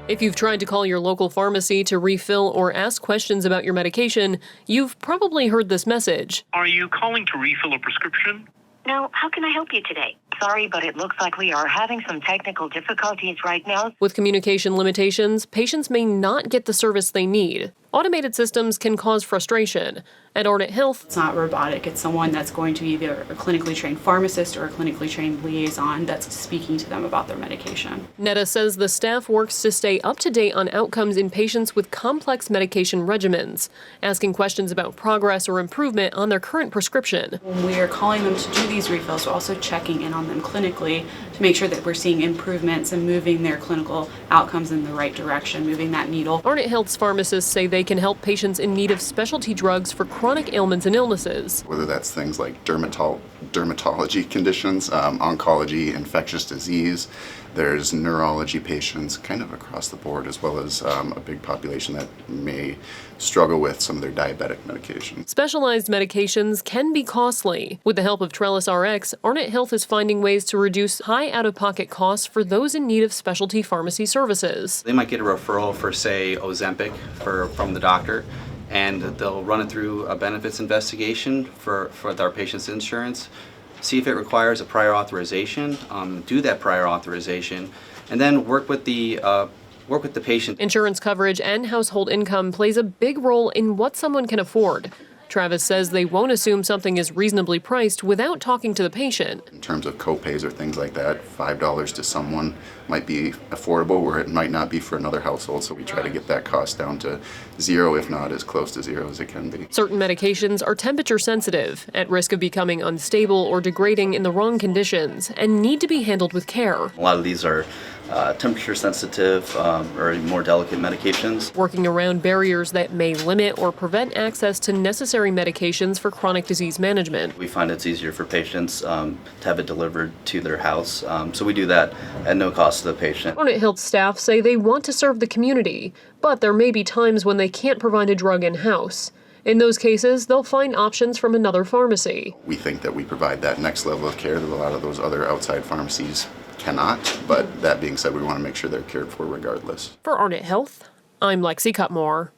If you've tried to call your local pharmacy to refill or ask questions about your medication, you've probably heard this message. Are you calling to refill a prescription? No, how can I help you today? Sorry, but it looks like we are having some technical difficulties right now. With communication limitations, patients may not get the service they need. Automated systems can cause frustration. At Arnot Health, it's not robotic. It's someone that's going to be either a clinically trained pharmacist or a clinically trained liaison that's speaking to them about their medication. Netta says the staff works to stay up to date on outcomes in patients with complex medication regimens, asking questions about progress or improvement on their current prescription. When we are calling them to do these refills, we're also checking in on them clinically to make sure that we're seeing improvements and moving their clinical outcomes in the right direction, moving that needle. Arnot Health's pharmacists say they can help patients in need of specialty drugs for chronic ailments and illnesses. Whether that's things like dermatology conditions, oncology, infectious disease, there's neurology patients kind of across the board, as well as a big population that may struggle with some of their diabetic medications. Specialized medications can be costly. With the help of Trellis Rx, Arnot Health is finding ways to reduce high out-of-pocket costs for those in need of specialty pharmacy services. They might get a referral for, say, Ozempic from the doctor, and they'll run it through a benefits investigation for our patient's insurance, see if it requires a prior authorization, do that prior authorization, and then work with the patient. Insurance coverage and household income plays a big role in what someone can afford. Travis says they won't assume something is reasonably priced without talking to the patient. In terms of co-pays or things like that, $5 to someone might be affordable where it might not be for another household, so we try to get that cost down to zero, if not as close to zero as it can be. Certain medications are temperature sensitive, at risk of becoming unstable or degrading in the wrong conditions, and need to be handled with care. A lot of these are temperature sensitive or more delicate medications. Working around barriers that may limit or prevent access to necessary medications for chronic disease management. We find it's easier for patients to have it delivered to their house, so we do that at no cost to the patient. Arnot Health staff say they want to serve the community, but there may be times when they can't provide a drug in-house. In those cases, they'll find options from another pharmacy. We think that we provide that next level of care that a lot of those other outside pharmacies cannot, but that being said, we want to make sure they're cared for regardless. For Arnot Health, I'm Lexi Cutmore.